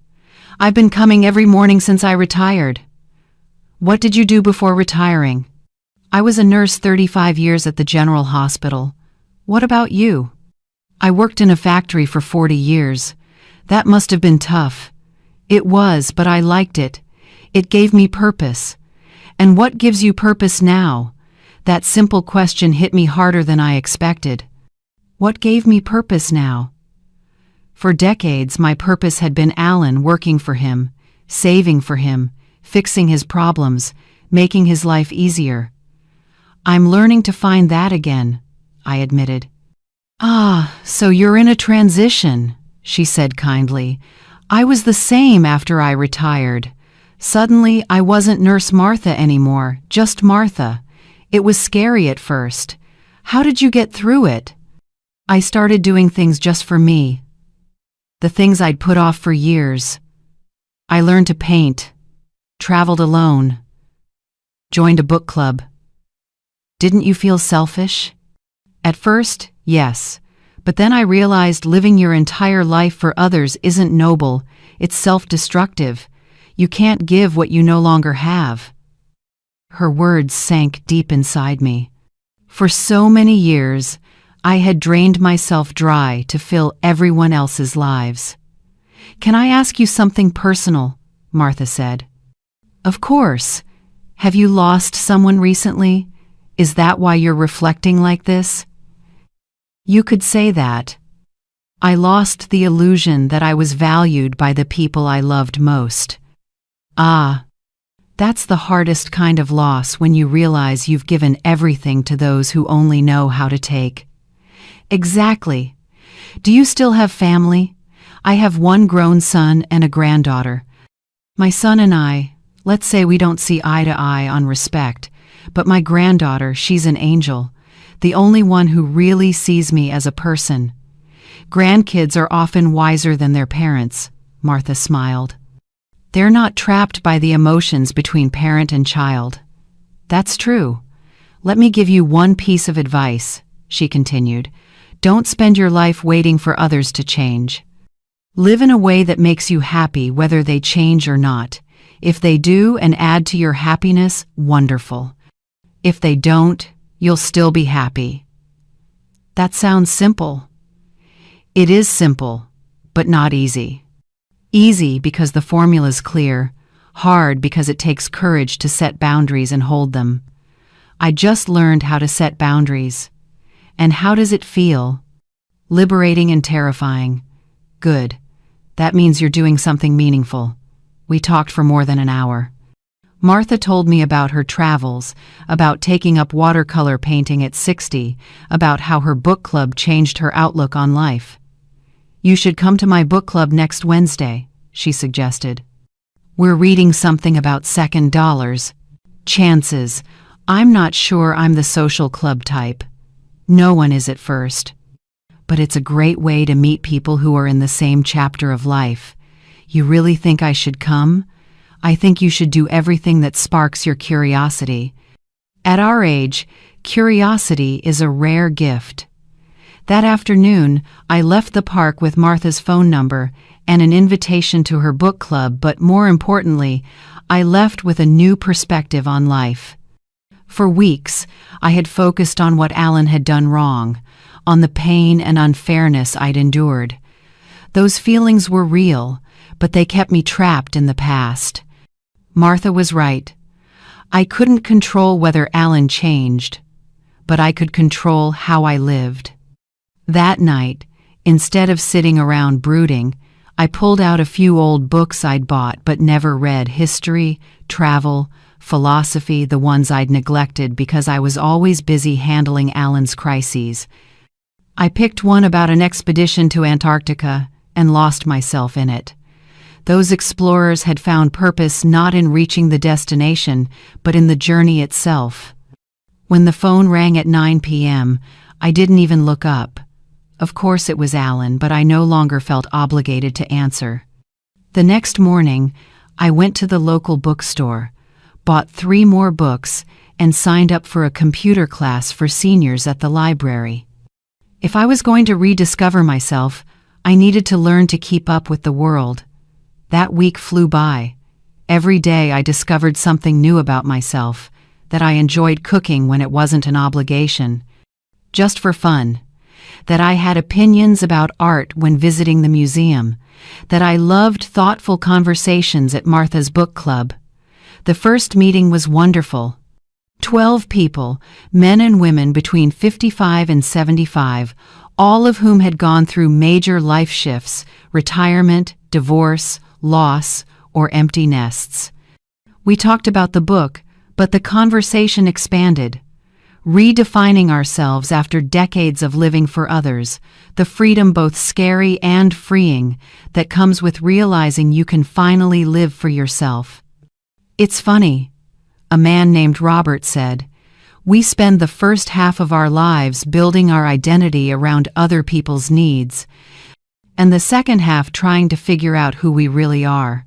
I've been coming every morning since I retired. What did you do before retiring? I was a nurse 35 years at the General Hospital. What about you? I worked in a factory for 40 years. That must have been tough. It was, but I liked it. It gave me purpose. And what gives you purpose now? That simple question hit me harder than I expected. What gave me purpose now? For decades, my purpose had been Alan, working for him, saving for him, fixing his problems, making his life easier. I'm learning to find that again, I admitted. Ah, so you're in a transition, she said kindly. I was the same after I retired. Suddenly, I wasn't Nurse Martha anymore, just Martha. It was scary at first. How did you get through it? I started doing things just for me. The things I'd put off for years. I learned to paint, traveled alone, joined a book club. Didn't you feel selfish? At first, yes. But then I realized living your entire life for others isn't noble, it's self-destructive. You can't give what you no longer have. Her words sank deep inside me. For so many years, I had drained myself dry to fill everyone else's lives. Can I ask you something personal? Martha said. Of course. Have you lost someone recently? Is that why you're reflecting like this? You could say that. I lost the illusion that I was valued by the people I loved most. Ah, that's the hardest kind of loss, when you realize you've given everything to those who only know how to take. Exactly. Do you still have family? I have one grown son and a granddaughter. My son and I, let's say we don't see eye to eye on respect, but my granddaughter, she's an angel. The only one who really sees me as a person. Grandkids are often wiser than their parents, Martha smiled. They're not trapped by the emotions between parent and child. That's true. Let me give you one piece of advice, she continued. Don't spend your life waiting for others to change. Live in a way that makes you happy whether they change or not. If they do and add to your happiness, wonderful. If they don't, you'll still be happy. That sounds simple. It is simple, but not easy. Easy because the formula's clear, hard because it takes courage to set boundaries and hold them. I just learned how to set boundaries. And how does it feel? Liberating and terrifying. Good. That means you're doing something meaningful. We talked for more than an hour. Martha told me about her travels, about taking up watercolor painting at 60, about how her book club changed her outlook on life. You should come to my book club next Wednesday, she suggested. We're reading something about second dollars. Chances. I'm not sure I'm the social club type. No one is at first. But it's a great way to meet people who are in the same chapter of life. You really think I should come? I think you should do everything that sparks your curiosity. At our age, curiosity is a rare gift. That afternoon, I left the park with Martha's phone number and an invitation to her book club, but more importantly, I left with a new perspective on life. For weeks, I had focused on what Alan had done wrong, on the pain and unfairness I'd endured. Those feelings were real, but they kept me trapped in the past. Martha was right. I couldn't control whether Alan changed, but I could control how I lived. That night, instead of sitting around brooding, I pulled out a few old books I'd bought but never read: history, travel, philosophy, the ones I'd neglected because I was always busy handling Alan's crises. I picked one about an expedition to Antarctica and lost myself in it. Those explorers had found purpose not in reaching the destination, but in the journey itself. When the phone rang at 9 p.m., I didn't even look up. Of course it was Alan, but I no longer felt obligated to answer. The next morning, I went to the local bookstore, bought 3 more books, and signed up for a computer class for seniors at the library. If I was going to rediscover myself, I needed to learn to keep up with the world. That week flew by. Every day I discovered something new about myself, that I enjoyed cooking when it wasn't an obligation, just for fun, that I had opinions about art when visiting the museum, that I loved thoughtful conversations at Martha's book club. The first meeting was wonderful. 12 people, men and women between 55 and 75, all of whom had gone through major life shifts, retirement, divorce, loss, or empty nests. We talked about the book, but the conversation expanded. Redefining ourselves after decades of living for others, the freedom both scary and freeing that comes with realizing you can finally live for yourself. It's funny, a man named Robert said, we spend the first half of our lives building our identity around other people's needs, and the second half trying to figure out who we really are.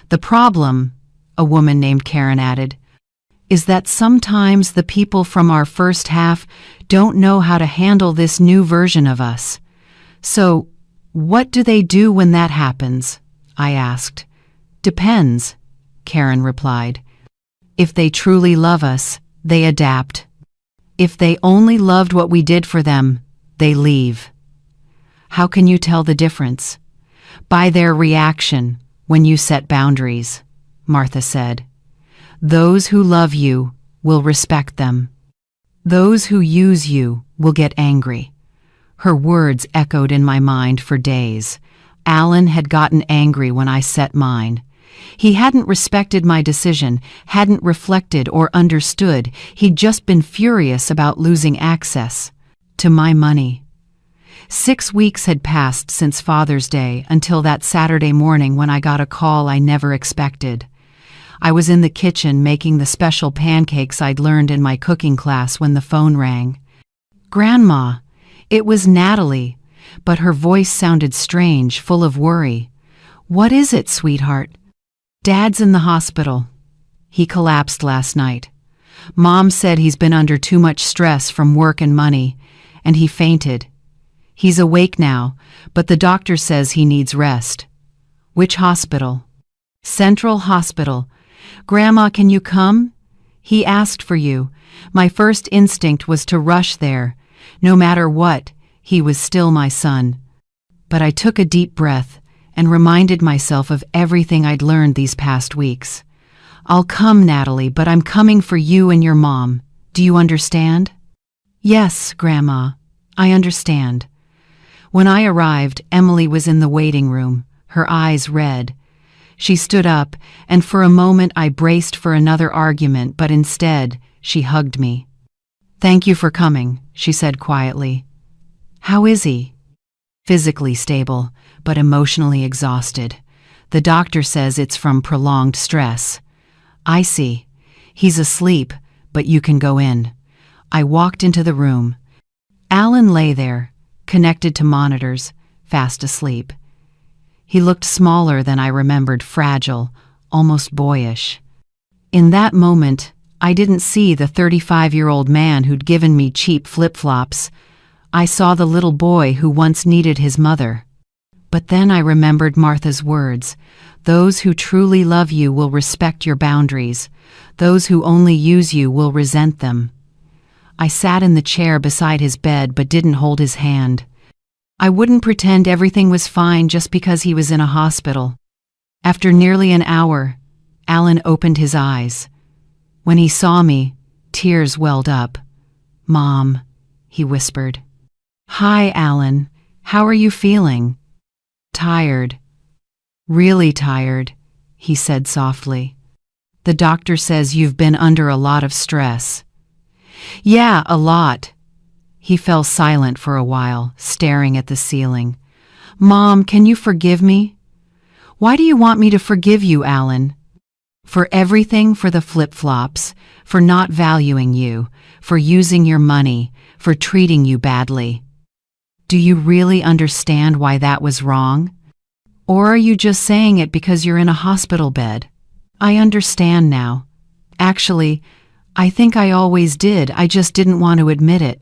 The problem, a woman named Karen added, is that sometimes the people from our first half don't know how to handle this new version of us. So, what do they do when that happens? I asked. Depends, Karen replied. If they truly love us, they adapt. If they only loved what we did for them, they leave. How can you tell the difference? By their reaction when you set boundaries, Martha said. Those who love you will respect them. Those who use you will get angry. Her words echoed in my mind for days. Alan had gotten angry when I set mine. He hadn't respected my decision, hadn't reflected or understood. He'd just been furious about losing access to my money. 6 weeks had passed since Father's Day until that Saturday morning when I got a call I never expected. I was in the kitchen making the special pancakes I'd learned in my cooking class when the phone rang. Grandma, it was Natalie, but her voice sounded strange, full of worry. What is it, sweetheart? Dad's in the hospital. He collapsed last night. Mom said he's been under too much stress from work and money, and he fainted. He's awake now, but the doctor says he needs rest. Which hospital? Central Hospital. Grandma, can you come? He asked for you. My first instinct was to rush there. No matter what, he was still my son. But I took a deep breath and reminded myself of everything I'd learned these past weeks. I'll come, Natalie, but I'm coming for you and your mom. Do you understand? Yes, Grandma, I understand. When I arrived, Emily was in the waiting room, her eyes red. She stood up, and for a moment I braced for another argument, but instead, she hugged me. Thank you for coming, she said quietly. How is he? Physically stable, but emotionally exhausted. The doctor says it's from prolonged stress. I see. He's asleep, but you can go in. I walked into the room. Alan lay there, connected to monitors, fast asleep. He looked smaller than I remembered, fragile, almost boyish. In that moment, I didn't see the 35-year-old man who'd given me cheap flip-flops. I saw the little boy who once needed his mother. But then I remembered Martha's words. Those who truly love you will respect your boundaries. Those who only use you will resent them. I sat in the chair beside his bed but didn't hold his hand. I wouldn't pretend everything was fine just because he was in a hospital. After nearly an hour, Alan opened his eyes. When he saw me, tears welled up. Mom, he whispered. Hi, Alan. How are you feeling? Tired. Really tired, he said softly. The doctor says you've been under a lot of stress. Yeah, a lot. He fell silent for a while, staring at the ceiling. Mom, can you forgive me? Why do you want me to forgive you, Alan? For everything, for the flip-flops, for not valuing you, for using your money, for treating you badly. Do you really understand why that was wrong? Or are you just saying it because you're in a hospital bed? I understand now. Actually, I think I always did, I just didn't want to admit it.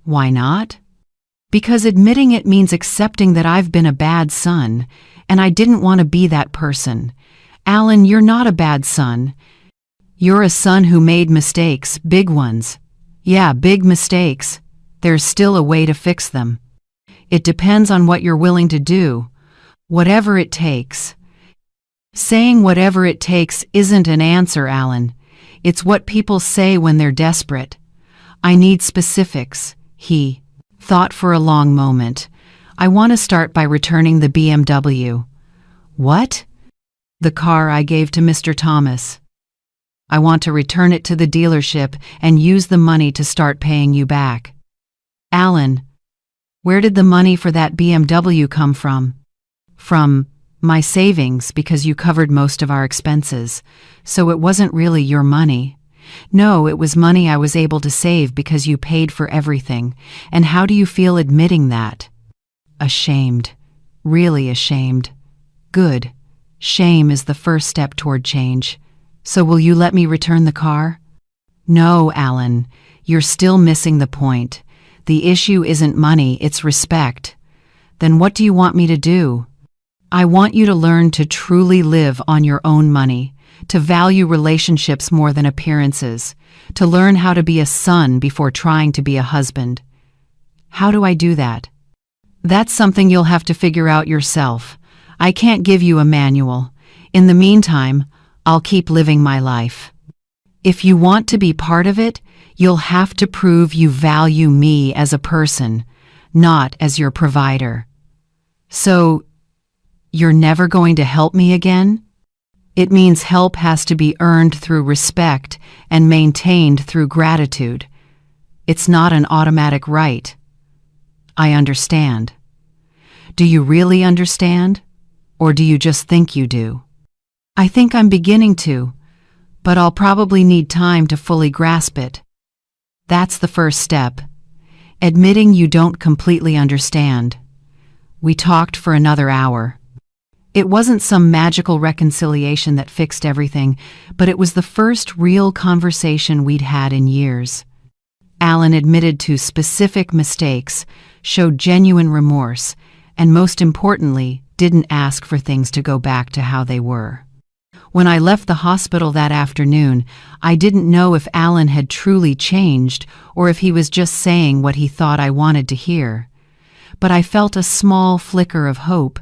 Why not? Because admitting it means accepting that I've been a bad son, and I didn't want to be that person. Alan, you're not a bad son. You're a son who made mistakes, big ones. Yeah, big mistakes. There's still a way to fix them. It depends on what you're willing to do. Whatever it takes. Saying whatever it takes isn't an answer, Alan. It's what people say when they're desperate. I need specifics. He thought for a long moment. I want to start by returning the BMW. What? The car I gave to Mr. Thomas. I want to return it to the dealership and use the money to start paying you back. Alan, where did the money for that BMW come from? From my savings, because you covered most of our expenses, so it wasn't really your money. No, it was money I was able to save because you paid for everything. And how do you feel admitting that? Ashamed. Really ashamed. Good. Shame is the first step toward change. So will you let me return the car? No, Alan. You're still missing the point. The issue isn't money, it's respect. Then what do you want me to do? I want you to learn to truly live on your own money, to value relationships more than appearances, to learn how to be a son before trying to be a husband. How do I do that? That's something you'll have to figure out yourself. I can't give you a manual. In the meantime, I'll keep living my life. If you want to be part of it, you'll have to prove you value me as a person, not as your provider. So, you're never going to help me again? It means help has to be earned through respect and maintained through gratitude. It's not an automatic right. I understand. Do you really understand? Or do you just think you do? I think I'm beginning to, but I'll probably need time to fully grasp it. That's the first step. Admitting you don't completely understand. We talked for another hour. It wasn't some magical reconciliation that fixed everything, but it was the first real conversation we'd had in years. Alan admitted to specific mistakes, showed genuine remorse, and most importantly, didn't ask for things to go back to how they were. When I left the hospital that afternoon, I didn't know if Alan had truly changed or if he was just saying what he thought I wanted to hear. But I felt a small flicker of hope.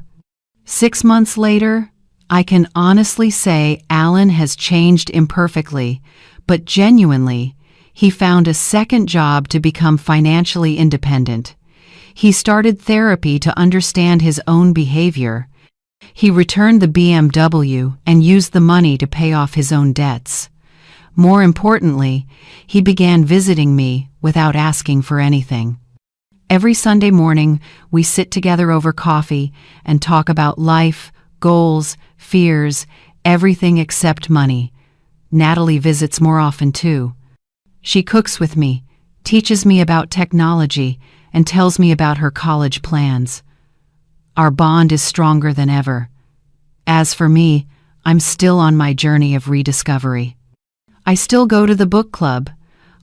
6 months later, I can honestly say Alan has changed imperfectly, but genuinely, he found a second job to become financially independent. He started therapy to understand his own behavior. He returned the BMW and used the money to pay off his own debts. More importantly, he began visiting me without asking for anything. Every Sunday morning, we sit together over coffee and talk about life, goals, fears, everything except money. Natalie visits more often too. She cooks with me, teaches me about technology, and tells me about her college plans. Our bond is stronger than ever. As for me, I'm still on my journey of rediscovery. I still go to the book club.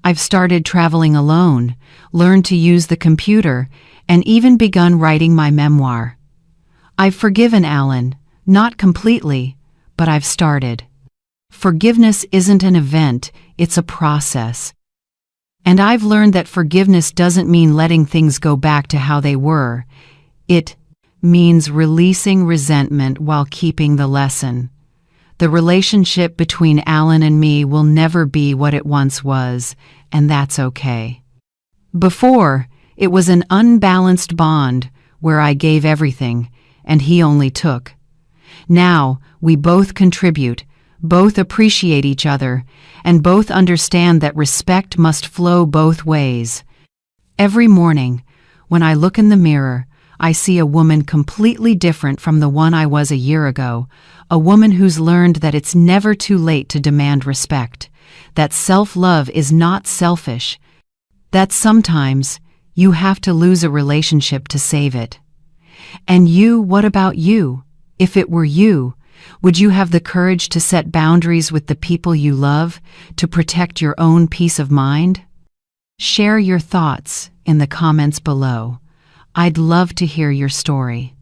I've started traveling alone, learned to use the computer, and even begun writing my memoir. I've forgiven Alan, not completely, but I've started. Forgiveness isn't an event, it's a process. And I've learned that forgiveness doesn't mean letting things go back to how they were. It means releasing resentment while keeping the lesson. The relationship between Alan and me will never be what it once was, and that's okay. Before, it was an unbalanced bond where I gave everything, and he only took. Now, we both contribute, both appreciate each other, and both understand that respect must flow both ways. Every morning, when I look in the mirror, I see a woman completely different from the one I was a year ago, a woman who's learned that it's never too late to demand respect, that self-love is not selfish, that sometimes you have to lose a relationship to save it. And you, what about you? If it were you, would you have the courage to set boundaries with the people you love to protect your own peace of mind? Share your thoughts in the comments below. I'd love to hear your story.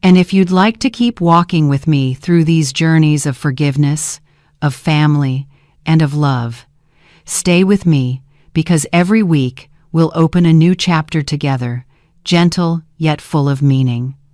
And if you'd like to keep walking with me through these journeys of forgiveness, of family, and of love, stay with me, because every week we'll open a new chapter together, gentle yet full of meaning.